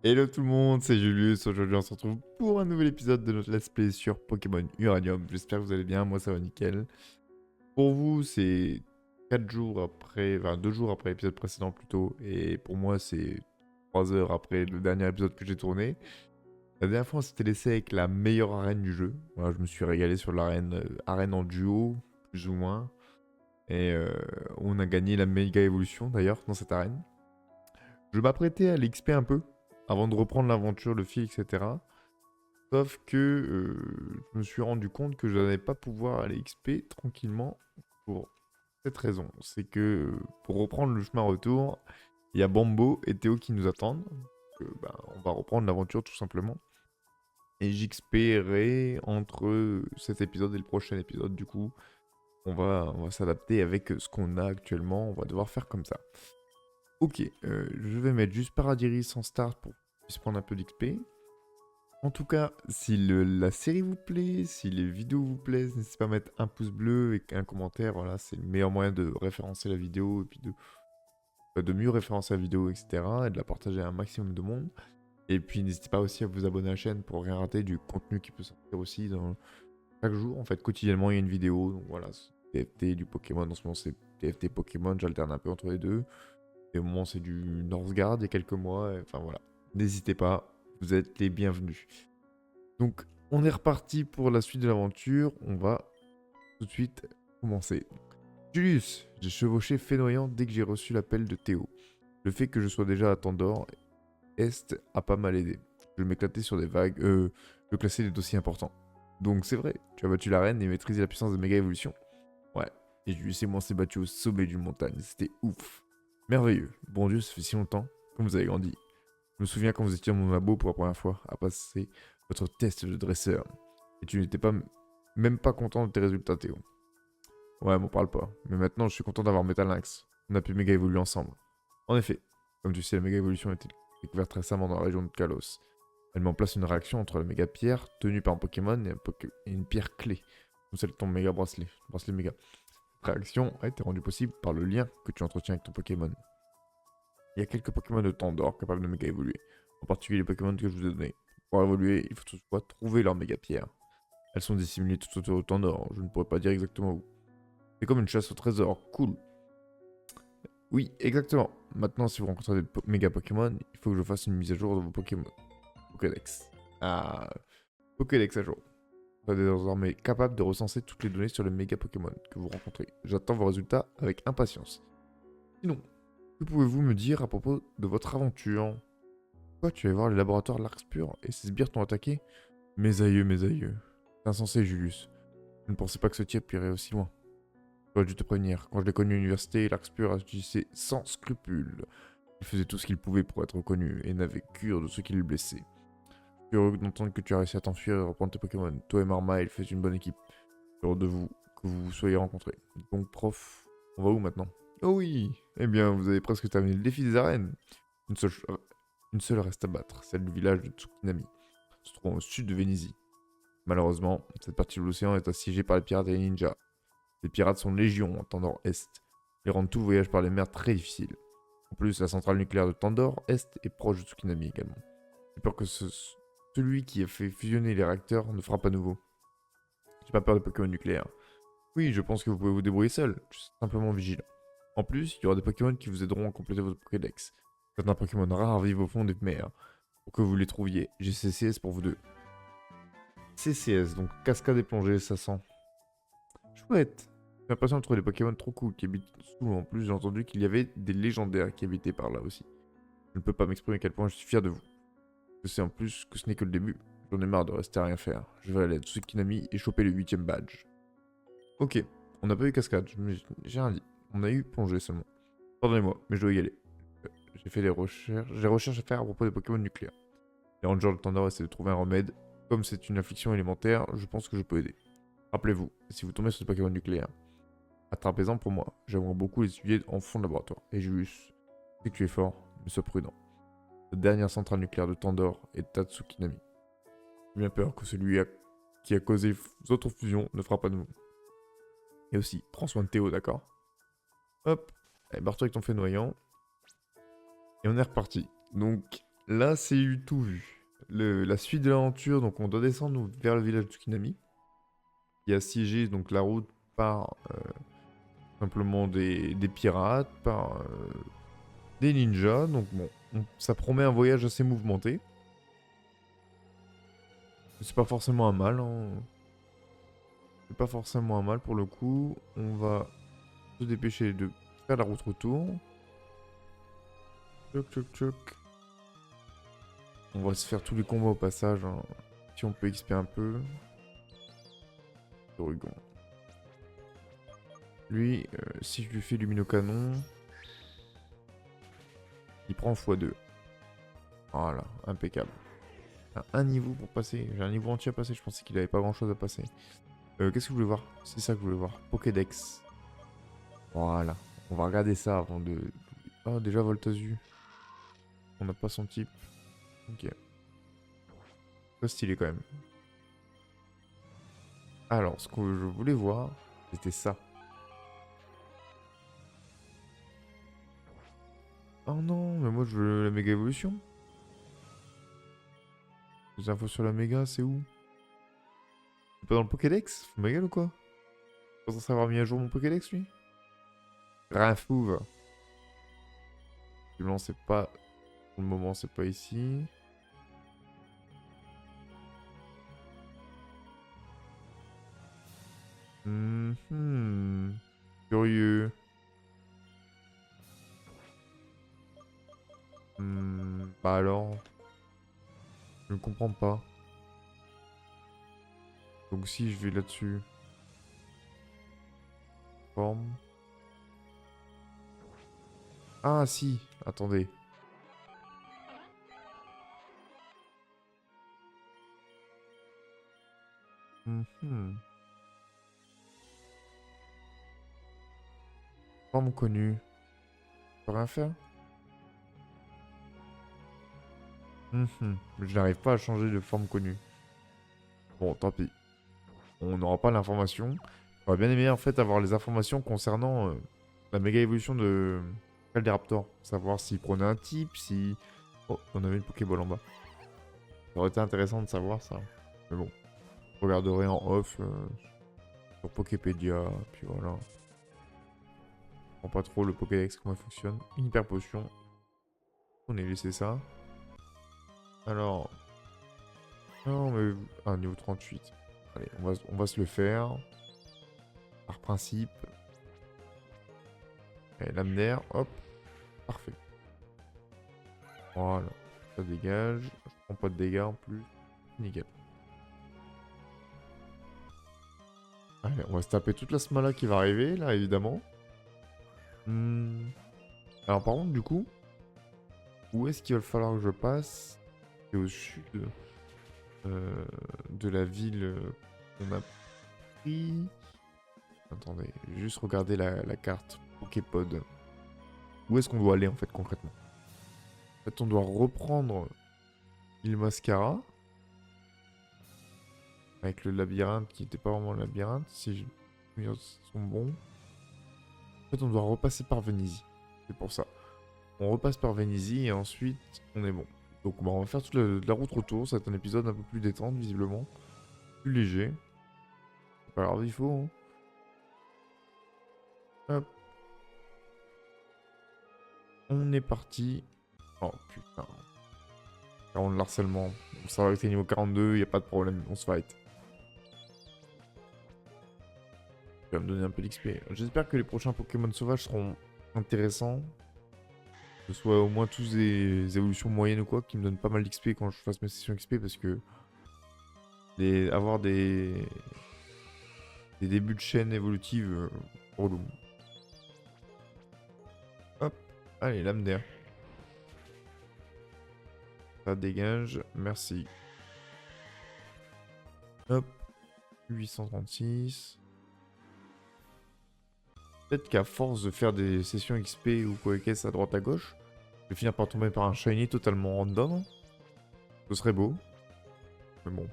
Hello tout le monde, c'est Julius. Aujourd'hui, on se retrouve pour un nouvel épisode de notre Let's Play sur Pokémon Uranium. J'espère que vous allez bien, moi ça va nickel. Pour vous, c'est 4 jours après, enfin 2 jours après l'épisode précédent plutôt, et pour moi, c'est 3 heures après le dernier épisode que j'ai tourné. La dernière fois, on s'était laissé avec la meilleure arène du jeu. Voilà, je me suis régalé sur l'arène arène en duo, plus ou moins, et on a gagné la méga évolution d'ailleurs dans cette arène. Je m'apprêtais à l'XP un peu, avant de reprendre l'aventure, le fil, etc. Sauf que je me suis rendu compte que je n'allais pas pouvoir aller XP tranquillement pour cette raison. C'est que pour reprendre le chemin retour, il y a Bambo et Théo qui nous attendent. On va reprendre l'aventure tout simplement. Et j'XPerai entre cet épisode et le prochain épisode. Du coup, on va s'adapter avec ce qu'on a actuellement. On va devoir faire comme ça. Ok, je vais mettre juste Paradiris en start pour qu'on puisse prendre un peu d'XP. En tout cas, si la série vous plaît, si les vidéos vous plaisent, n'hésitez pas à mettre un pouce bleu et un commentaire. Voilà, c'est le meilleur moyen de référencer la vidéo et puis de mieux référencer la vidéo, etc. Et de la partager à un maximum de monde. Et puis n'hésitez pas aussi à vous abonner à la chaîne pour rien rater du contenu qui peut sortir aussi chaque jour. En fait, quotidiennement, il y a une vidéo. Donc voilà, c'est TFT, du Pokémon. En ce moment, c'est TFT Pokémon. J'alterne un peu entre les deux. Et au moment, c'est du Northgard il y a quelques mois. Enfin voilà, n'hésitez pas, vous êtes les bienvenus. Donc, on est reparti pour la suite de l'aventure. On va tout de suite commencer. Julius, j'ai chevauché Fénoyant dès que j'ai reçu l'appel de Théo. Le fait que je sois déjà à Tandor Est a pas mal aidé. Je m'éclatais sur des vagues, je classais des dossiers importants. Donc c'est vrai, tu as battu la reine et maîtrisé la puissance de méga évolution. Ouais, et Julius et moi on s'est battus au sommet d'une montagne, c'était ouf. Merveilleux, bon Dieu, ça fait si longtemps, comme vous avez grandi. Je me souviens quand vous étiez dans mon labo pour la première fois, à passer votre test de dresseur. Et tu n'étais pas même pas content de tes résultats, Théo. Ouais, m'en parle pas. Mais maintenant, je suis content d'avoir Métalinx. On a pu méga évoluer ensemble. En effet, comme tu sais, la méga évolution a été découverte récemment dans la région de Kalos. Elle met en place une réaction entre la méga pierre tenue par un Pokémon et une pierre clé, comme celle de ton méga bracelet méga. Cette réaction a été rendue possible par le lien que tu entretiens avec ton Pokémon. Il y a quelques Pokémon de temps d'or capables de méga évoluer, en particulier les Pokémon que je vous ai donnés. Pour évoluer, il faut toutefois trouver leur méga pierre. Elles sont disséminées tout autour du temps d'or, je ne pourrais pas dire exactement où. C'est comme une chasse au trésor, cool. Oui, exactement. Maintenant, si vous rencontrez des méga Pokémon, il faut que je fasse une mise à jour de vos Pokémon. Pokédex. Ah, Pokédex à jour. Vous êtes désormais capable de recenser toutes les données sur les méga Pokémon que vous rencontrez. J'attends vos résultats avec impatience. Sinon, que pouvez-vous me dire à propos de votre aventure? Quoi, tu vas voir les laboratoires Larkspur et ces sbires t'ont attaqué? Mes aïeux, mes aïeux. C'est insensé, Julius. Je ne pensais pas que ce type irait aussi loin. J'aurais dû te prévenir. Quand je l'ai connu à l'université, Larkspur agissait sans scrupules. Il faisait tout ce qu'il pouvait pour être reconnu et n'avait cure de ceux qui le blessaient. Je suis heureux d'entendre que tu as réussi à t'enfuir et reprendre tes Pokémon. Toi et Marmaille faites une bonne équipe. Je suis heureux de vous que vous vous soyez rencontrés. Donc, prof, on va où maintenant? Oh oui. Eh bien, vous avez presque terminé le défi des arènes. Une seule, une seule reste à battre, celle du village de Tsukinami, se trouvant au sud de Vénésie. Malheureusement, cette partie de l'océan est assiégée par les pirates et les ninjas. Les pirates sont légion en Tandor Est et rendent tout le voyage par les mers très difficile. En plus, la centrale nucléaire de Tandor Est est proche de Tsukinami également. J'ai peur que celui qui a fait fusionner les réacteurs ne frappe à nouveau. J'ai pas peur des Pokémon nucléaires. Oui, je pense que vous pouvez vous débrouiller seul, juste simplement vigilant. En plus, il y aura des Pokémon qui vous aideront à compléter votre Pokédex. Certains Pokémon rares vivent au fond des mers. Pour que vous les trouviez, j'ai CCS pour vous deux. CCS, donc cascade et plongée, ça sent. Chouette. J'ai l'impression de trouver des Pokémon trop cool qui habitent sous. En plus, j'ai entendu qu'il y avait des légendaires qui habitaient par là aussi. Je ne peux pas m'exprimer à quel point je suis fier de vous. Je sais en plus que ce n'est que le début. J'en ai marre de rester à rien faire. Je vais aller à Tsukinami et choper le 8ème badge. Ok, on n'a pas eu cascade, j'ai rien dit. On a eu plongée seulement. Pardonnez-moi, mais je dois y aller. J'ai fait des recherches. J'ai des recherches à faire à propos des Pokémon nucléaires. Les rangers de Tandor essaient de trouver un remède. Comme c'est une affliction élémentaire, je pense que je peux aider. Rappelez-vous, si vous tombez sur des Pokémon nucléaires, attrapez-en pour moi. J'aimerais beaucoup les étudier en fond de laboratoire. Et Julius, je sais que tu es fort, mais sois prudent. La dernière centrale nucléaire de Tandor est à Tsukinami. J'ai bien peur que qui a causé les autres fusions ne frappe à nouveau. Et aussi, prends soin de Théo, d'accord? Hop, allez, barre-toi avec ton feu noyant. Et on est reparti. Donc, Là, c'est du tout vu. La suite de l'aventure, donc on doit descendre vers le village de Tsukinami, qui est assiégé, donc la route par simplement des pirates, par des ninjas, donc bon, ça promet un voyage assez mouvementé. C'est pas forcément un mal, hein. C'est pas forcément un mal pour le coup. On va se dépêcher de faire la route retour. Tchoc, tchoc, tchoc. On va se faire tous les combats au passage, hein. Si on peut XP un peu. Rugon. Lui, si je lui fais lumino-canon, il prend x2. Voilà, impeccable. Un niveau pour passer. J'ai un niveau entier à passer. Je pensais qu'il avait pas grand chose à passer. Qu'est-ce que je voulais voir? C'est ça que je voulais voir. Pokédex. Voilà. On va regarder ça avant de... Oh, déjà Voltazu. On n'a pas son type. Ok. Pas stylé quand même. Alors, ce que je voulais voir, c'était ça. Oh non, mais moi je veux la méga évolution. Les infos sur la méga, c'est où? C'est pas dans le Pokédex? Faut ma gueule ou quoi? Pas censé avoir mis à jour mon Pokédex lui? Rien fouve. Non, c'est pas... Pour le moment, c'est pas ici. Curieux. Bah alors... Je ne comprends pas. Donc si je vais là-dessus... Forme... Ah si, attendez. Forme connue. Je peux rien faire? Je n'arrive pas à changer de forme connue. Bon, tant pis. On n'aura pas l'information. J'aurais bien aimé en fait avoir les informations concernant la méga évolution de Calderaptor. Savoir s'il prenait un type, si... Oh, on avait une Pokéball en bas. Ça aurait été intéressant de savoir ça. Mais bon, je regarderai en off sur Poképédia, puis voilà. Je comprends pas trop le Pokédex, comment il fonctionne. Une hyper potion. On est laissé ça. Alors... Non mais... Ah, niveau 38. Allez, on va se le faire. Par principe. Allez, lame d'air, hop. Parfait. Voilà. Ça dégage. Je prends pas de dégâts en plus. Nickel. Allez, on va se taper toute la smala qui va arriver, là, évidemment. Alors, par contre, du coup, où est-ce qu'il va falloir que je passe? C'est au sud de la ville qu'on a pris. Attendez, je vais juste regarder la carte Poképod. Où est-ce qu'on doit aller, en fait, concrètement? En fait, on doit reprendre l'île Mascara. Avec le labyrinthe qui n'était pas vraiment le labyrinthe, si je mes souvenirs sont bons. En fait, on doit repasser par Venise. C'est pour ça. On repasse par Venise et ensuite, on est bon. Donc, bah, on va faire toute la route retour. Ça va être un épisode un peu plus détente, visiblement. Plus léger. C'est pas grave, il faut. Hein. Hop. On est parti. Oh, putain. On le harcèlement. Ça va avec niveau 42, y a pas de problème. On se fight. Ça va me donner un peu d'XP. J'espère que les prochains Pokémon sauvages seront intéressants. Que ce soit au moins tous des évolutions moyennes ou quoi, qui me donnent pas mal d'XP quand je fasse mes sessions XP, parce que avoir des débuts de chaîne évolutive, relou. Hop, allez, lame d'air. Ça dégage, merci. Hop, 836. Peut-être qu'à force de faire des sessions XP ou quoi qu'est-ce à droite à gauche, je vais finir par tomber par un shiny totalement random. Ce serait beau. Mais bon.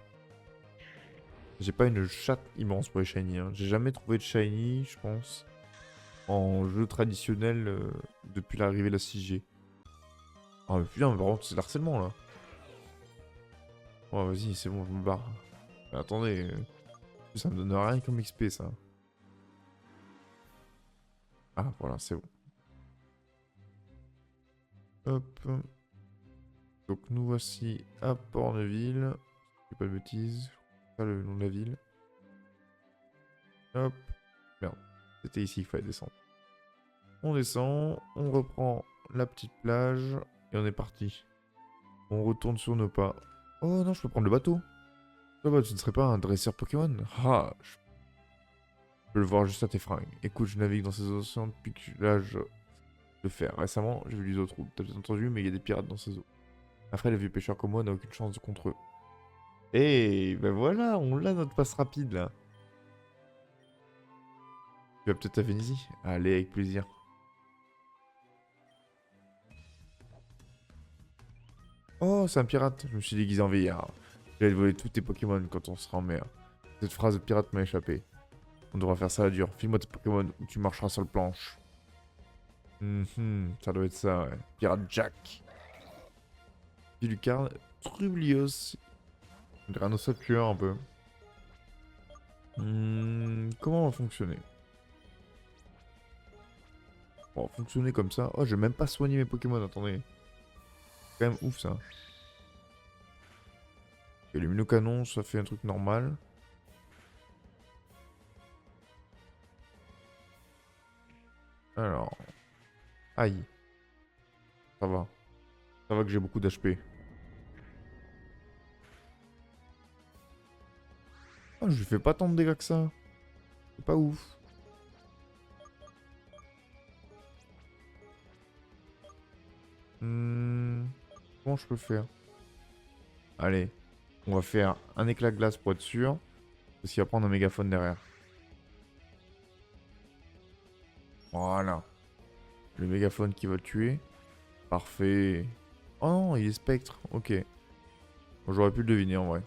J'ai pas une chatte immense pour les shiny. Hein. J'ai jamais trouvé de shiny, je pense, en jeu traditionnel depuis l'arrivée de la 6G. Oh mais putain, mais par contre c'est de l'harcèlement là. Oh vas-y, c'est bon, je me barre. Mais attendez, ça me donne rien comme XP ça. Ah voilà, c'est bon. Hop. Donc nous voici à Porneville. Je dis pas de bêtises. Pas le nom de la ville. Hop. Merde. C'était ici qu'il fallait descendre. On descend, on reprend la petite plage et on est parti. On retourne sur nos pas. Oh non, je peux prendre le bateau. Ah bah, tu ne serais pas un dresseur Pokémon? Ah, je peux le voir juste à tes fringues. Écoute, je navigue dans ces océans depuis que l'âge de le faire. Récemment, j'ai vu les autres routes. T'as peut-être entendu, mais il y a des pirates dans ces eaux. Après, les vieux pêcheurs comme moi n'ont aucune chance contre eux. Et ben voilà, on l'a notre passe rapide là. Tu vas peut-être à Vénétie? Allez, avec plaisir. Oh, c'est un pirate. Je me suis déguisé en vieillard. J'allais voler tous tes Pokémon quand on sera en mer. Cette phrase de pirate m'a échappé. On devra faire ça à dur. File-moi tes Pokémon ou tu marcheras sur le planche. Ça doit être ça, ouais. Pirate Jack. Pilucarne, Trublios. On dirait un ossature un peu. Comment on va fonctionner? On va fonctionner comme ça. Oh, j'ai même pas soigné mes Pokémon, attendez. C'est quand même ouf ça. Et le Minocanon, ça fait un truc normal. Alors. Aïe. Ça va. Ça va que j'ai beaucoup d'HP. Oh, je lui fais pas tant de dégâts que ça. C'est pas ouf. Comment je peux faire? Allez. On va faire un éclat de glace pour être sûr. Parce qu'il va prendre un mégaphone derrière. Voilà. Le mégaphone qui va le tuer. Parfait. Oh non, il est spectre. Ok. Bon, j'aurais pu le deviner en vrai.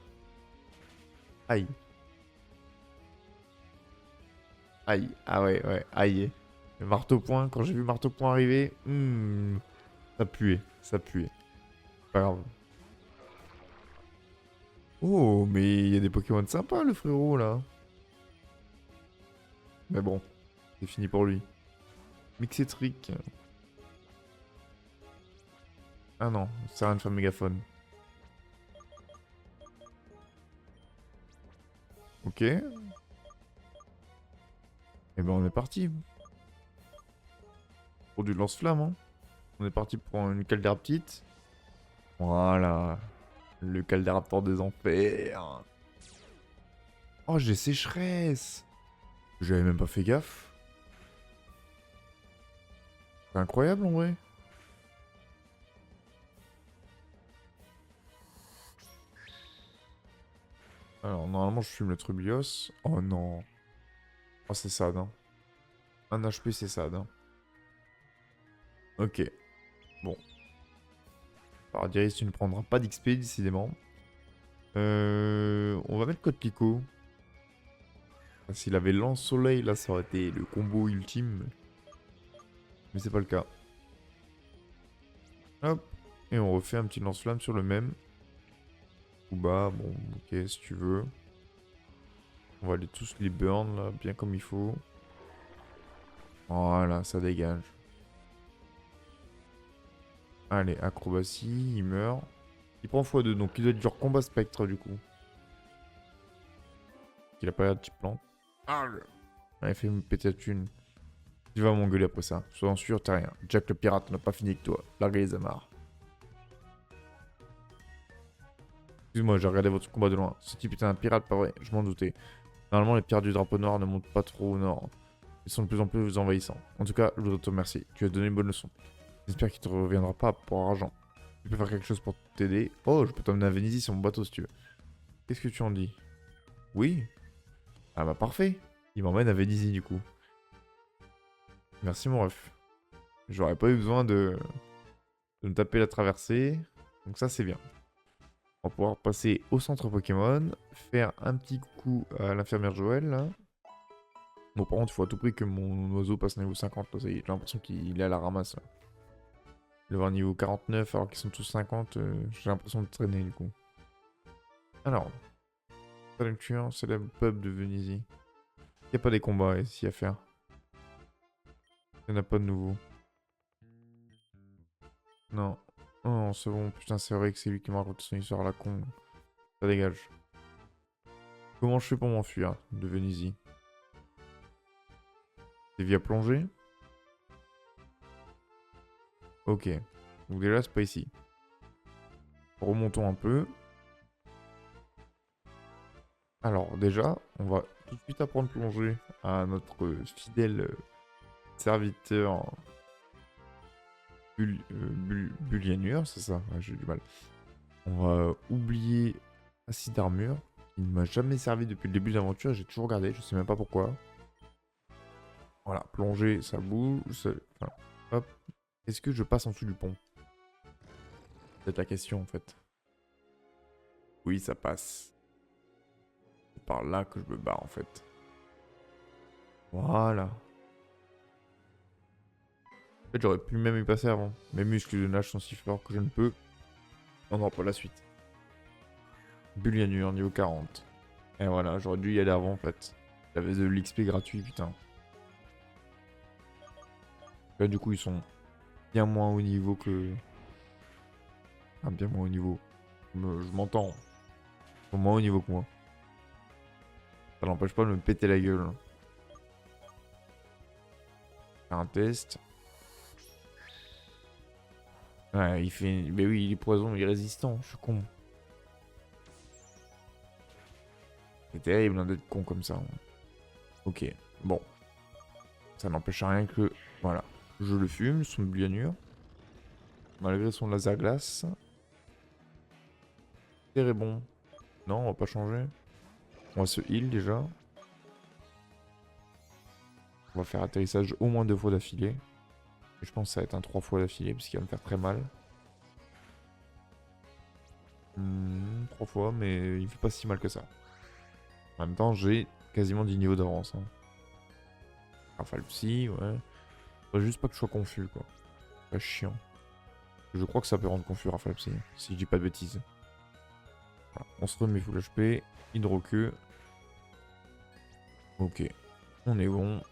Aïe. Aïe. Ah ouais, ouais. Aïe. Le marteau-point, quand j'ai vu marteau-point arriver, ça puait. Ça puait. Pas grave. Oh, mais il y a des Pokémon sympas, le frérot, là. Mais bon, c'est fini pour lui. Mixetrick. Ah non, ça sert à rien de faire mégaphone. Ok. Et ben on est parti. Pour du lance-flamme, hein. On est parti pour une Caldera-petite. Voilà. Le Caldera-raptor des enfers. Oh, j'ai sécheresse. J'avais même pas fait gaffe. C'est incroyable en vrai. Alors, normalement, je fume le Trublios. Oh non. Oh, c'est sad, hein. Un HP, c'est sad, hein. Ok. Bon. Alors, Darius, tu ne prendras pas d'XP, décidément. On va mettre Kotliko. S'il avait lance-soleil, là, ça aurait été le combo ultime. Mais c'est pas le cas. Hop. Et on refait un petit lance-flamme sur le même. Ou bas, bon, ok, si tu veux. On va aller tous les burn, là, bien comme il faut. Voilà, ça dégage. Allez, acrobatie, il meurt. Il prend x2, donc il doit être genre combat spectre, du coup. Il a pas l'air de type plante. Ah, il fait me péter la thune. Tu vas m'engueuler après ça. Sois sûr, t'as rien. Jack le pirate n'a pas fini avec toi. Larguez les amarres. Excuse-moi, j'ai regardé votre combat de loin. Ce type était un pirate, pas vrai? Je m'en doutais. Normalement, les pirates du drapeau noir ne montent pas trop au nord. Ils sont de plus en plus envahissants. En tout cas, je dois te remercier. Tu as donné une bonne leçon. J'espère qu'il te reviendra pas pour argent. Tu peux faire quelque chose pour t'aider. Oh, je peux t'emmener à Vénétie sur mon bateau si tu veux. Qu'est-ce que tu en dis? Oui? Ah bah parfait. Il m'emmène à Vénétie du coup. Merci mon ref. J'aurais pas eu besoin de me taper la traversée. Donc ça c'est bien. On va pouvoir passer au centre Pokémon. Faire un petit coucou à l'infirmière Joël là. Bon par contre il faut à tout prix que mon oiseau passe niveau 50 là, ça y est, j'ai l'impression qu'il est à la ramasse là. Le voir niveau 49 alors qu'ils sont tous 50, j'ai l'impression de traîner du coup. Alors, traducteur, c'est le pub de Venise. Il n'y a pas des combats ici à faire. Il n'y en a pas de nouveau. Non. Oh non, c'est bon. Putain, c'est vrai que c'est lui qui m'a raconté son histoire à la con. Ça dégage. Comment je fais pour m'enfuir de Venise? C'est via plongée? Ok. Donc déjà, c'est pas ici. Remontons un peu. Alors déjà, on va tout de suite apprendre plongée à notre fidèle serviteur Bullianur, c'est ça? Ouais, j'ai du mal. On va oublier acide d'armure, qui ne m'a jamais servi depuis le début de l'aventure, j'ai toujours regardé, je sais même pas pourquoi. Voilà, plonger, ça bouge, enfin, hop. Est-ce que je passe en dessous du pont? C'est la question en fait. Oui, ça passe. C'est par là que je me barre en fait. Voilà. En fait, j'aurais pu même y passer avant. Mes muscles de nage sont si forts que je ne peux. On n'aura pas la suite. Bullianur, niveau 40. Et voilà, j'aurais dû y aller avant en fait. J'avais de l'XP gratuit, putain. Là, du coup, ils sont bien moins haut niveau que... Ah, bien moins haut niveau. Je m'entends. Ils sont moins haut niveau que moi. Ça n'empêche pas de me péter la gueule. Faire un test. Ouais, il fait... Mais oui, il est poison, il est résistant. Je suis con. C'est terrible hein, d'être con comme ça. Ok, bon. Ça n'empêche rien que... Voilà. Je le fume, son bullianure. Malgré son laser glace. C'est bon. Non, on va pas changer. On va se heal déjà. On va faire atterrissage au moins 2 fois d'affilée. Et je pense que ça va être un 3 fois d'affilée parce qu'il va me faire très mal. 3 fois, mais il fait pas si mal que ça. En même temps, j'ai quasiment 10 niveaux d'avance. Hein. Rafale psy, ouais. Faudrait juste pas que je sois confus, quoi. Pas chiant. Je crois que ça peut rendre confus Rafale psy, si je dis pas de bêtises. Voilà. On se remet full HP. Hydro-queue. Ok. On est bon.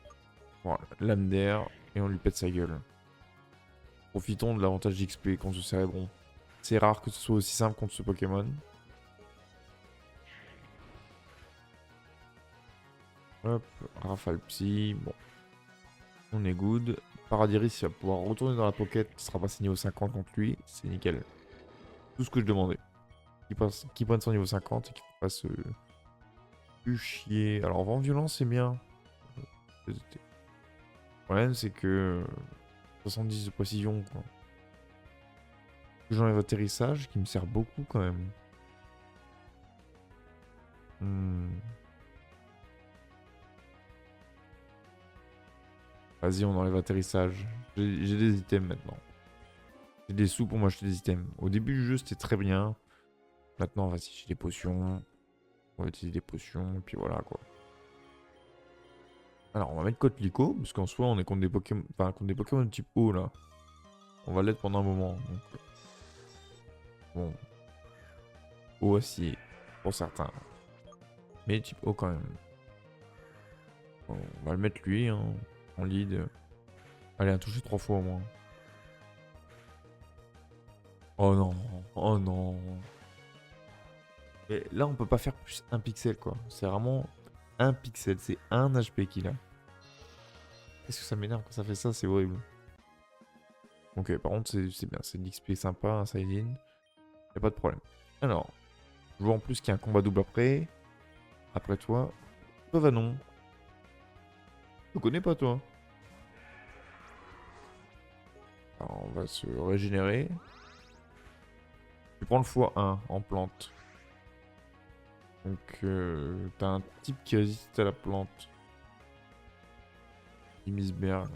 Voilà. Lame d'air. Et on lui pète sa gueule. Profitons de l'avantage d'XP contre ce Cérébron. C'est rare que ce soit aussi simple contre ce Pokémon. Hop, Rafale Psy, bon. On est good. Paradiris, il va pouvoir retourner dans la pocket, qui sera passé niveau 50 contre lui. C'est nickel. Tout ce que je demandais. Qu'il prenne son niveau 50 et qu'il fasse plus chier. Alors, vent violent, c'est bien. Le problème, c'est que 70 de précision, quoi. J'enlève atterrissage, qui me sert beaucoup quand même. Vas-y, on enlève atterrissage. J'ai des items maintenant. J'ai des sous pour m'acheter des items. Au début du jeu, c'était très bien. Maintenant, vas-y, j'ai des potions. On va utiliser des potions, et puis voilà, quoi. Alors, on va mettre Coquelicot, parce qu'en soi, on est contre des Pokémon... Enfin, contre des Pokémon de type eau, là. On va l'être pendant un moment, donc... Bon. Eau acier, pour certains. Mais type eau, quand même. Bon, on va le mettre lui, hein, en lead. Allez, un toucher 3 fois, au moins. Oh non, oh non. Et là, on peut pas faire plus un pixel, quoi. C'est vraiment un pixel. C'est un HP qu'il a. Qu'est-ce que ça m'énerve quand ça fait ça? C'est horrible. Ok, par contre, c'est bien. C'est de l'XP sympa, un side-in. Y'a pas de problème. Alors, je vois en plus qu'il y a un combat double après. Après toi. Toi, Vanon. Je te connais pas, toi. Alors, on va se régénérer. Tu prends le x1 en plante. Donc, t'as un type qui résiste à la plante. Imisberg.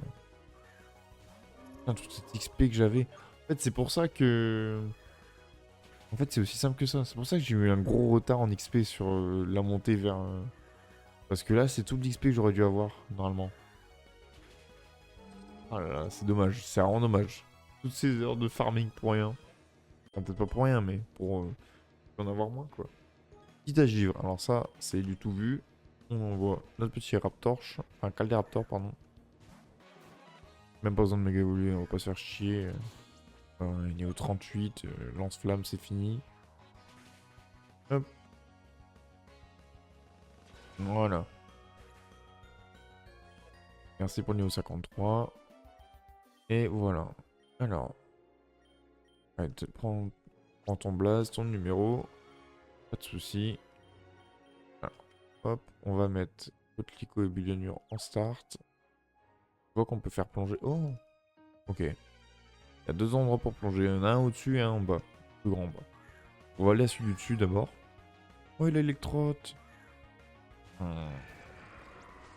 Putain, toute cette XP que j'avais. En fait, c'est pour ça que... En fait, c'est aussi simple que ça. C'est pour ça que j'ai eu un gros retard en XP sur la montée vers... Parce que là, c'est tout l'XP que j'aurais dû avoir, normalement. Oh là là, c'est dommage. C'est vraiment dommage. toutes ces heures de farming pour rien. Enfin, peut-être pas pour rien, mais pour en avoir moins, quoi. Petit à givre. Alors ça, c'est du tout vu. On envoie notre petit Raptorche. Enfin, Caldéraptor, pardon. Même pas besoin de méga évoluer, on va pas se faire chier. Il est au 38. Lance-flamme, c'est fini. Hop. Voilà. Merci pour le niveau 53. Et voilà. Alors. Ouais, prends ton blaze, ton numéro. Pas de soucis. Alors, hop, on va mettre Coquelicot et Billionure en start. On voit qu'on peut faire plonger. Oh! Ok. Il y a deux endroits pour plonger. Il y en a un au-dessus et un en bas. Plus grand en bas. On va aller à celui du dessus d'abord. Oh, il a électrote. Je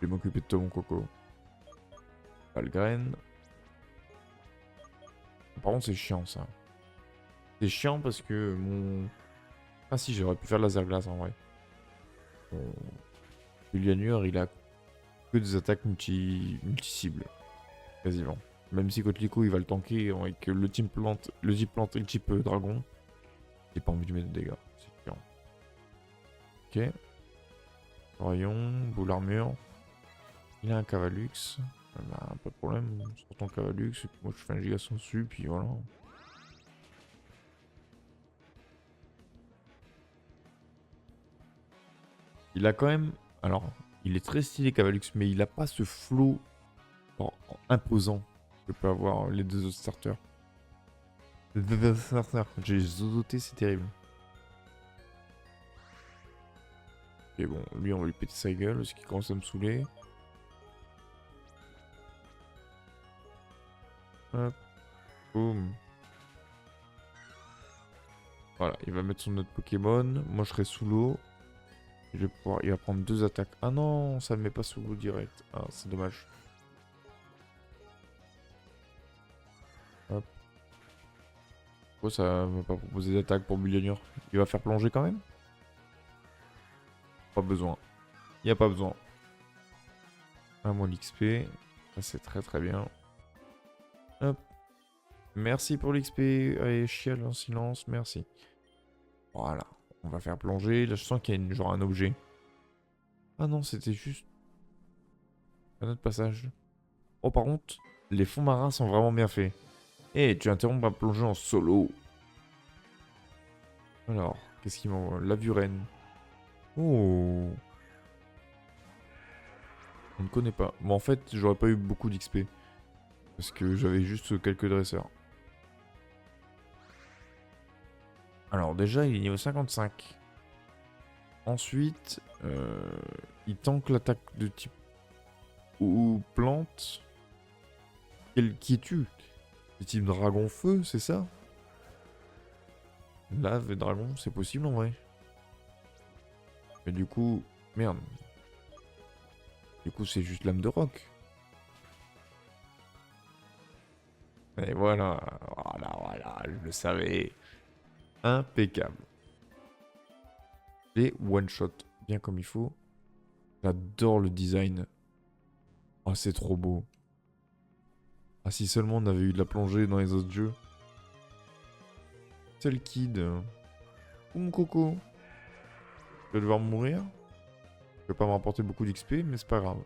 vais m'occuper de toi, mon coco. Pas le graine. Par contre, c'est chiant ça. C'est chiant parce que mon. Ah si, j'aurais pu faire laser glace en vrai. Billionure, il a que des attaques multi-cibles. Quasiment. Même si Coquelicot il va le tanker avec le type plante et le type dragon. J'ai pas envie de mettre de dégâts. C'est chiant. Ok. Rayon, boule armure. Il a un Cavalux. Bah, pas de problème. Sur ton Cavalux. Et puis moi je fais un giga son dessus. Puis voilà. Il a quand même. Alors, il est très stylé Cavalux. Mais il a pas ce flow imposant que peut avoir les deux autres starters. Les deux autres starters. Quand j'ai zozoté, c'est terrible. Et bon, lui, on va lui péter sa gueule parce qu'il commence à me saouler. Hop. Boum. Voilà, il va mettre son autre Pokémon. Moi, je serai sous l'eau. Je vais pouvoir... Il va prendre deux attaques. Ah non, ça ne met pas sous l'eau direct. Ah, c'est dommage. Hop. Pourquoi ça ne va pas proposer d'attaque pour Billionure? Il va faire plonger quand même? Pas besoin. Il n'y a pas besoin. Ah, mon XP. Ça, c'est très très bien. Hop. Merci pour l'XP. Allez, chiale en silence. Merci. Voilà. On va faire plonger. Là, je sens qu'il y a genre un objet. Ah non, c'était juste un autre passage. Oh, par contre, les fonds marins sont vraiment bien faits. Eh, tu interromps ma plongée en solo. Alors, qu'est-ce qu'il m'envoie? Lavurène. Oh. On ne connaît pas. Bon, en fait, j'aurais pas eu beaucoup d'XP. Parce que j'avais juste quelques dresseurs. Alors, déjà, il est niveau 55. Ensuite, il tank l'attaque de type ou plante. Qui es-tu? Le type dragon feu, c'est ça? Lave et dragon, c'est possible en vrai. Mais du coup, merde. Du coup, c'est juste lame de roc. Et voilà, voilà, je le savais. Impeccable. Et one shot, bien comme il faut. J'adore le design. Oh, c'est trop beau. Ah, si seulement on avait eu de la plongée dans les autres jeux. Seul kid. Ou mon coco. Je vais devoir mourir. Je vais pas me rapporter beaucoup d'XP, mais c'est pas grave.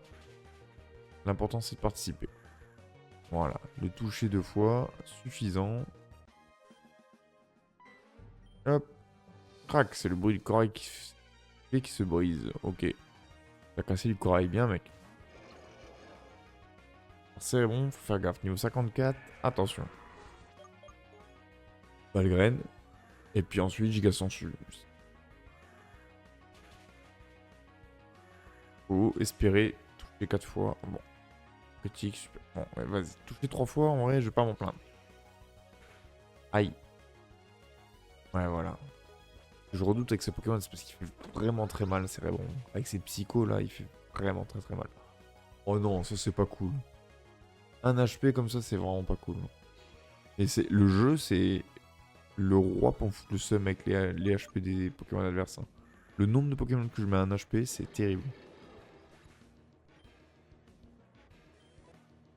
L'important, c'est de participer. Voilà, le toucher deux fois, suffisant. Hop. Crac, c'est le bruit du corail qui se brise. Ok. T'as cassé le corail bien, mec. C'est bon, faut faire gaffe. Niveau 54, attention. Valgraine. Et puis ensuite, giga sensu. Faut espérer toucher 4 fois. Bon. Critique, super. Bon, ouais, vas-y. Toucher 3 fois, en vrai, je vais pas m'en plaindre. Aïe. Ouais, voilà. Je redoute avec ces Pokémon, c'est parce qu'il fait vraiment très mal, c'est vrai bon. Avec ces psychos là, il fait vraiment très très mal. Oh non, ça c'est pas cool. Un HP comme ça, c'est vraiment pas cool. Et c'est le jeu, c'est le roi pour foutre le seum avec les HP des Pokémon adverses. Hein. Le nombre de Pokémon que je mets à un HP, c'est terrible.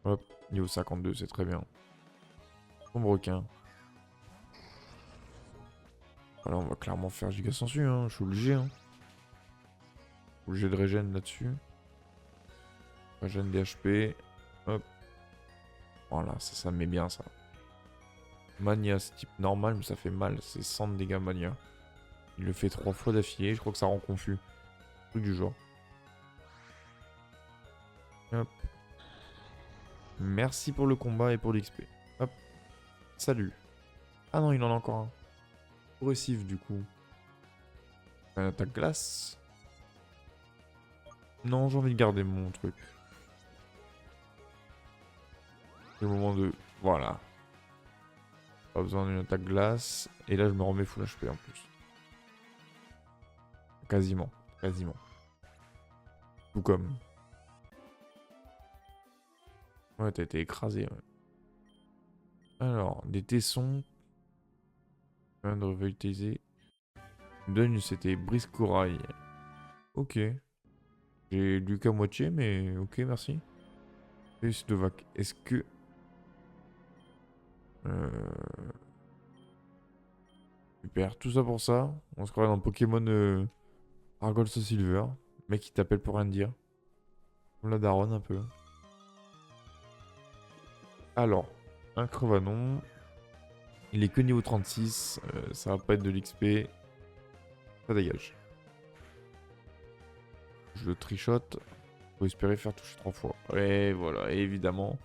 Hop, niveau 52, c'est très bien. Sombre requin. Voilà, on va clairement faire giga sensu, hein. Je suis obligé, hein. Obligé de régène là-dessus. Régène des HP. Hop. Voilà, ça me met bien, ça. Mania, c'est type normal, mais ça fait mal. C'est 100 de dégâts Mania. Il le fait 3 fois d'affilée. Je crois que ça rend confus. Truc du genre. Hop. Merci pour le combat et pour l'XP. Hop. Salut. Ah non, il en a encore un. Progressif, du coup. Un attaque glace. Non, j'ai envie de garder mon truc. C'est le moment de... Voilà. Pas besoin d'une attaque glace. Et là, je me remets full HP en plus. Quasiment. Quasiment. Tout comme. Ouais, t'as été écrasé. Ouais. Alors, des tessons. Je viens de revitaliser. Donne, c'était brise corail. Ok. J'ai lu qu'à moitié, mais ok, merci. Slovaque. Est-ce que... Super, tout ça pour ça. On se croirait dans Pokémon Argol Silver. Mec qui t'appelle pour rien te dire. On la daronne un peu. Alors, un Crevanon. Il est que niveau 36. Ça va pas être de l'XP. Ça dégage. Je le trichote. Faut espérer faire toucher 3 fois. Ouais, voilà, évidemment.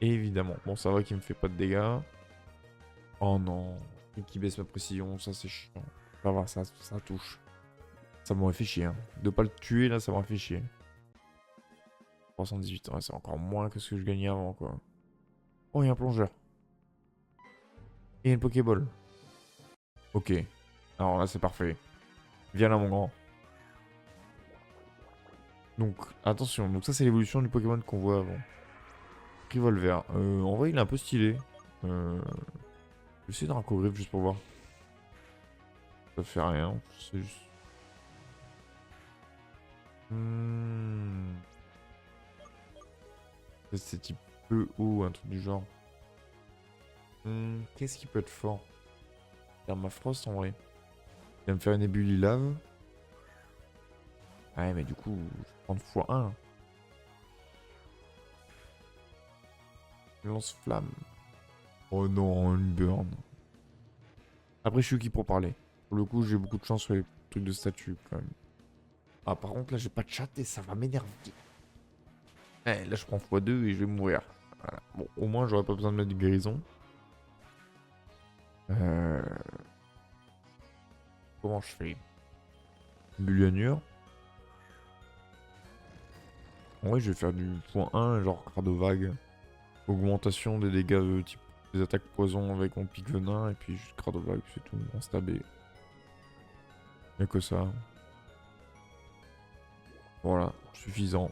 Évidemment. Bon, ça va qu'il me fait pas de dégâts. Oh non. Et qui baisse ma précision, ça c'est chiant. Ça va, ça touche. Ça m'aurait fait chier. Hein. De pas le tuer là, ça m'aurait fait chier. 318, ouais, c'est encore moins que ce que je gagnais avant quoi. Oh, il y a un plongeur. Et une Pokéball. Ok. Alors là, c'est parfait. Viens là, mon grand. Donc, attention. Donc, ça, c'est l'évolution du Pokémon qu'on voit avant. Revolver. En vrai, il est un peu stylé. Je vais essayer de Dracogriffe juste pour voir. Ça fait rien. C'est juste. C'est type peu haut, un truc du genre. Qu'est-ce qui peut être fort? Permafrost en vrai. Il va me faire une ébullie lave. Ouais, mais du coup, je vais prendre x1. Lance-flamme. Oh non, une burn. Après, je suis qui pour parler. Pour le coup, j'ai beaucoup de chance sur les trucs de statut quand même. Ah, par contre, là, j'ai pas de chat et ça va m'énerver. Eh, là, je prends x2 et je vais mourir. Voilà. Bon, au moins, j'aurais pas besoin de mettre de guérison. Comment je fais? Bullianure. En vrai, je vais faire du x1, genre Cradovague. Augmentation des dégâts type des attaques poison avec mon pic venin. Et puis juste Cradovague, c'est tout. On stabé. Y'a que ça. Voilà, suffisant.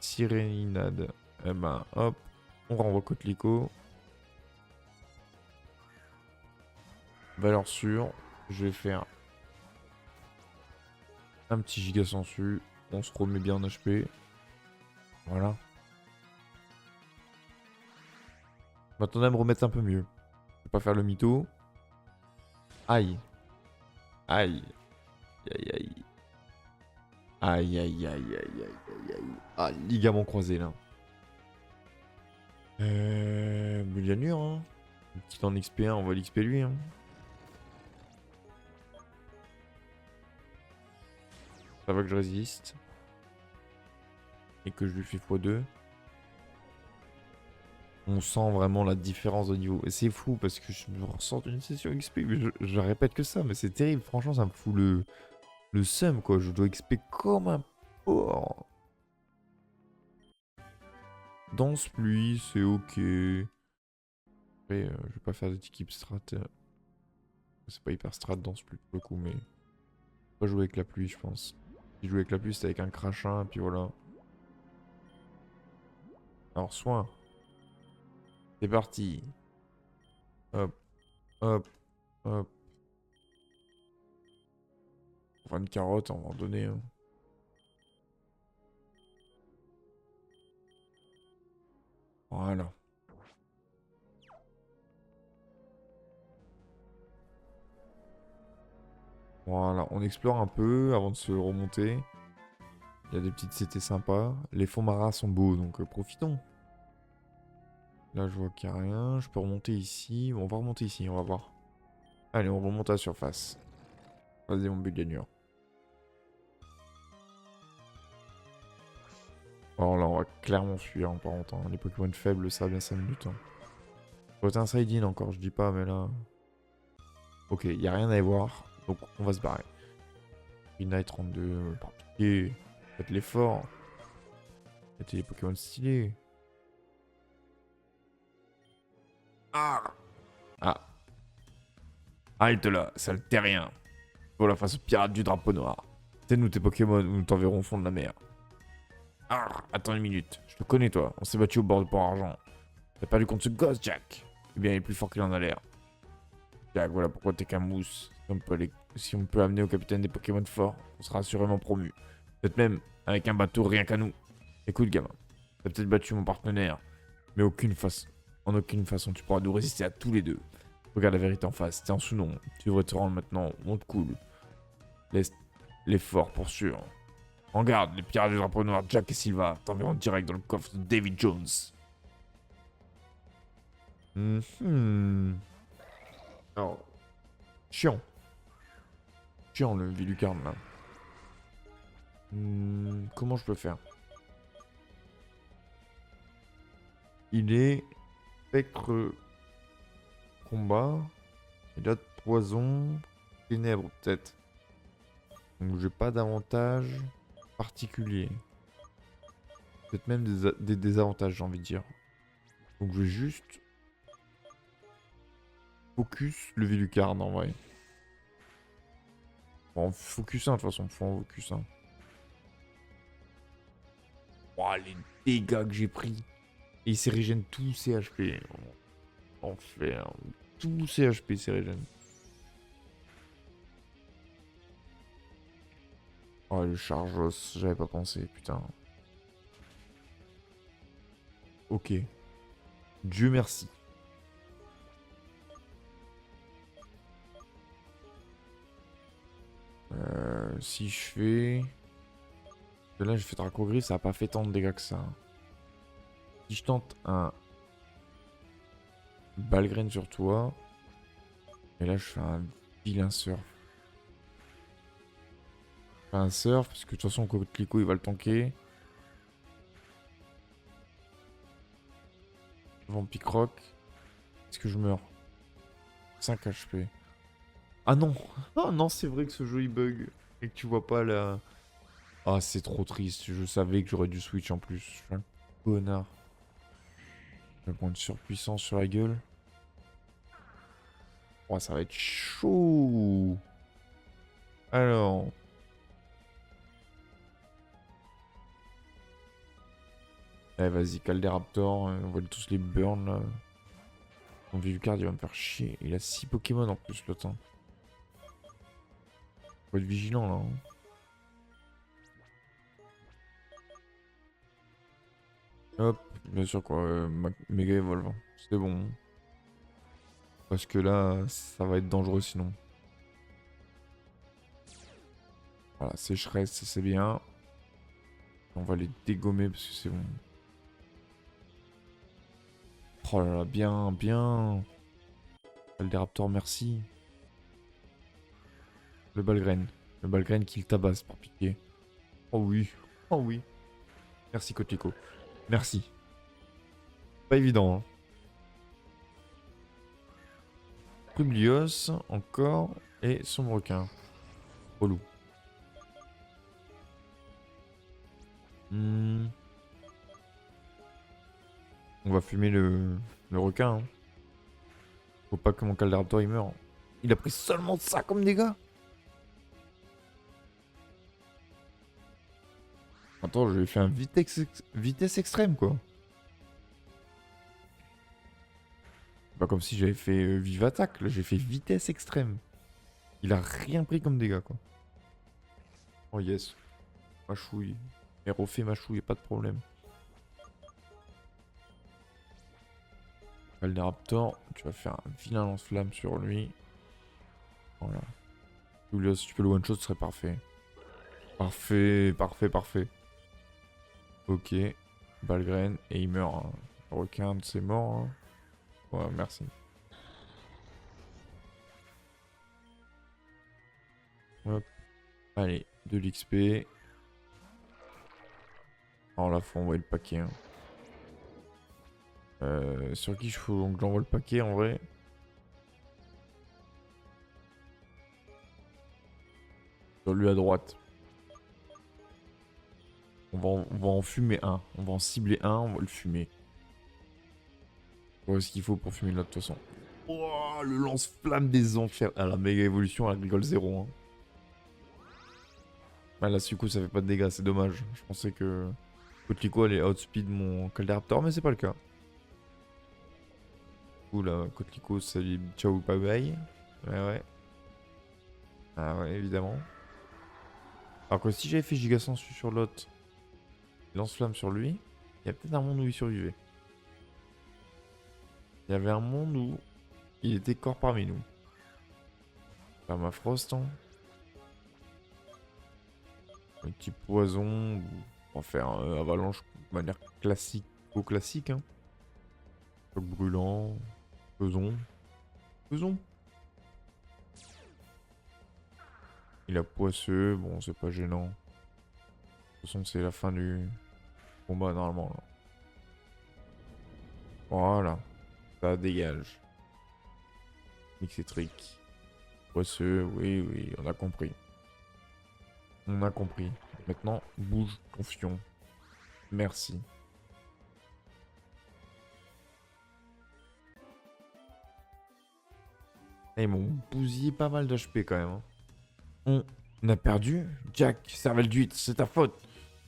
Siréninade. Eh ben, hop. On renvoie Coquelicot. Valeur sûre. Je vais faire un petit giga sensu. On se remet bien en HP. Voilà. Maintenant, à me remettre un peu mieux. Je vais pas faire le mytho. Aïe. Aïe. Aïe, aïe. Aïe, aïe, aïe, aïe, aïe, aïe, aïe. Ah, ligament croisé, là. Bullianure, hein. Petit en XP1, on va l'XP lui, hein. Ça va que je résiste. Et que je lui fais x2. On sent vraiment la différence de niveau. Et c'est fou parce que je me ressens une session XP. Mais je répète que ça, mais c'est terrible. Franchement, ça me fout le seum, quoi. Je dois XP comme un porc. Danse pluie, c'est ok. Après, je vais pas faire d'équipe strat. C'est pas hyper strat danse pluie pour le coup, mais. Pas jouer avec la pluie, je pense. Si je joue avec la pluie, c'est avec un crachin, et puis voilà. Alors, soin. C'est parti. Hop, hop, hop. On va une carotte à un moment donné. Hein. Voilà. Voilà, on explore un peu avant de se remonter. Il y a des petites CT sympas. Les fonds marins sont beaux, donc profitons. Là, je vois qu'il n'y a rien. Je peux remonter ici. On va remonter ici, on va voir. Allez, on remonte à la surface. Vas-y, mon but gagnant. Alors là, on va clairement fuir en par contre, hein. Les Pokémon faibles, ça va bien 5 minutes. Hein. Faut être un side-in encore, je dis pas, mais là... Ok, il n'y a rien à y voir. Donc, on va se barrer. Midnight 32, par pitié. Faites l'effort. Faites les Pokémon stylés. Ah Ah. Halte là, sale terrien. Voilà, face au pirate du drapeau noir. T'es-nous tes Pokémon ou nous t'enverrons au fond de la mer. Ah, attends une minute. Je te connais toi, on s'est battu au bord du pont argent. T'as perdu contre ce gosse, Jack. Eh bien, il est plus fort qu'il en a l'air. Jack, voilà pourquoi t'es qu'un mousse. Si on peut amener au capitaine des Pokémon forts, on sera assurément promu. Peut-être même avec un bateau rien qu'à nous. Écoute, gamin, t'as peut-être battu mon partenaire, mais en aucune façon tu pourras nous résister à tous les deux. Regarde la vérité en face, t'es en sous-nom. Tu devrais te rendre maintenant au monde cool. Laisse l'effort pour sûr. En garde, les pirates du drapeau noir Jack et Silva t'enverront direct dans le coffre de David Jones. Alors, chiant. Chiant le Vilucarne là. Comment je peux faire? Il est spectre combat. Il a de poison. Ténèbres peut-être. Donc j'ai pas d'avantage particulier. Peut-être même des désavantages j'ai envie de dire. Donc je vais juste focus le Vilucarne en vrai. Bon, focus 1 de toute façon, faut en focus 1. Oh, les dégâts que j'ai pris. Et il s'est régène tous ses HP. Enfer. Tous ses HP s'est régène. Oh, le Chargos, j'avais pas pensé, putain. Ok. Dieu merci. Si je fais... Là, j'ai fait Draco Gris, ça a pas fait tant de dégâts que ça. Si je tente un... Balgraine sur toi... Et là, je fais un vilain surf. Je fais un surf, parce que de toute façon, Coquelicot, il va le tanker. Vampicroc. Est-ce que je meurs? 5 HP. Ah non! Ah non, c'est vrai que ce jeu il bug. Et que tu vois pas la... Ah, c'est trop triste. Je savais que j'aurais dû switch en plus. Je suis un connard. Je vais prendre surpuissance sur la gueule. Oh, ça va être chaud. Alors. Eh, vas-y, Calderaptor. On va tous les burn là. Mon Vilucard, il va me faire chier. Il a 6 Pokémon en plus, le temps. Faut être vigilant là. Hein. Hop, bien sûr quoi. Méga Evolve. C'est bon. Parce que là, ça va être dangereux sinon. Voilà, sécheresse, c'est bien. On va les dégommer parce que c'est bon. Oh là là, bien, bien. Calderaptor, merci. Le Balgraine. Le Balgraine qui le tabasse, par pitié. Oh oui. Oh oui. Merci, Coquelicot. Merci. Pas évident, hein. Publios, encore. Et Sombrequin. Relou. On va fumer le requin. Hein. Faut pas que mon Calderaptor il meure. Il a pris seulement ça comme dégâts. Attends, je lui ai fait un vitesse extrême quoi. Pas comme si j'avais fait vive attaque. Là j'ai fait vitesse extrême. Il a rien pris comme dégâts quoi. Oh yes. Machouille. Et refait machouille, pas de problème. Raptor, tu vas faire un vilain lance-flamme sur lui. Voilà. Julius, si tu peux le one-shot, ce serait parfait. Parfait, parfait, parfait. Ok. Balgraine, et il meurt. Hein. Requin, c'est mort. Hein. Ouais, merci. Hop. Allez, de l'XP. Alors là, faut envoyer le paquet. Hein. Sur qui je faut donc j'envoie le paquet en vrai. Sur lui à droite. On va en fumer un. On va en cibler un, on va le fumer. Voilà ce qu'il faut pour fumer là de toute façon. Oh, le lance-flamme des enfers. Ah, la méga évolution, elle rigole 0. Hein. Ah, là, du coup, ça fait pas de dégâts, c'est dommage. Je pensais que Coquelicot allait outspeed mon Calderaptor, mais c'est pas le cas. Ouh là, Coquelicot, salut, ciao, bye bye. Ouais, ouais. Ah ouais, évidemment. Alors que si j'avais fait Giga Sensu sur l'autre, lance-flamme sur lui, il y a peut-être un monde où il survivait. Il y avait un monde où il était corps parmi nous. Permafrost, hein. Un petit poison, on va faire avalanche de manière classique, au classique, hein. Choc brûlant, faisons, faisons. Il a poisseux, bon c'est pas gênant. De toute façon c'est la fin du combat normalement. Là. Voilà, ça dégage. Mixétrique. Poisseux, oui, oui, on a compris. On a compris. Maintenant, bouge ton fion. Merci. Et ils m'ont bousillé pas mal d'HP quand même. Hein. On a perdu. Jack, cervelle d'huître, c'est ta faute.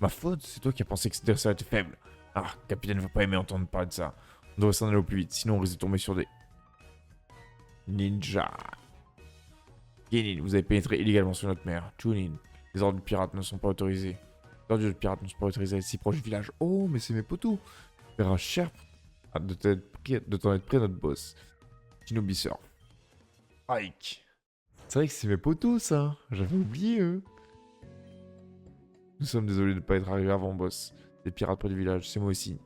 Ma faute? C'est toi qui as pensé que cette adversaire était faible. Ah, capitaine ne va pas aimer entendre parler de ça. On devrait s'en aller au plus vite, sinon on risque de tomber sur des... ninjas. Genin, vous avez pénétré illégalement sur notre mer. Chunin, les ordres du pirate ne sont pas autorisés. Les ordres du pirate ne sont pas autorisés à être si proche du village. Oh, mais c'est mes potos. Ça fera cher de t'en être pris à notre boss. Shinobi Surf. Ike. C'est vrai que c'est mes potos, ça. J'avais oublié, eux. Nous sommes désolés de ne pas être arrivés avant, boss. Les pirates près du village, c'est moi aussi.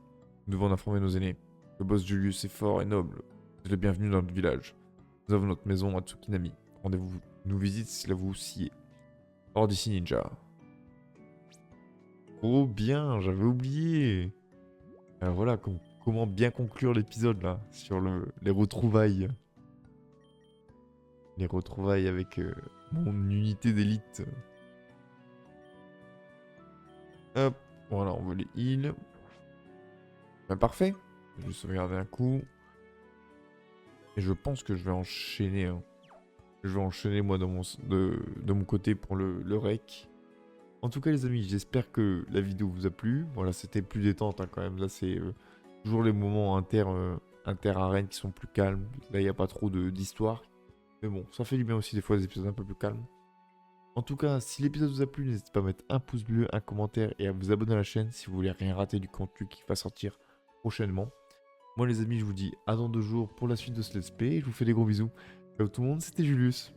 Nous devons en informer nos aînés. Le boss Julius est fort et noble. Vous êtes le bienvenu dans notre village. Nous avons notre maison à Tsukinami. Rendez-vous nous visite si cela vous sied. Hors d'ici, ninja. Oh bien, j'avais oublié. Voilà, comment bien conclure l'épisode, là, sur les retrouvailles. Les retrouvailles avec mon unité d'élite. Hop, voilà, on veut les heals. Bah, parfait. Je vais juste regarder un coup. Et je pense que je vais enchaîner. Hein. Je vais enchaîner moi de mon côté pour le rec. En tout cas les amis, j'espère que la vidéo vous a plu. Voilà, c'était plus détente hein, quand même. Là c'est toujours les moments inter-arènes qui sont plus calmes. Là il n'y a pas trop d'histoire. Mais bon, ça fait du bien aussi des fois des épisodes un peu plus calmes. En tout cas, si l'épisode vous a plu, n'hésitez pas à mettre un pouce bleu, un commentaire et à vous abonner à la chaîne si vous voulez rien rater du contenu qui va sortir prochainement. Moi les amis, je vous dis à dans 2 jours pour la suite de ce let's play. Je vous fais des gros bisous. Ciao tout le monde, c'était Julius.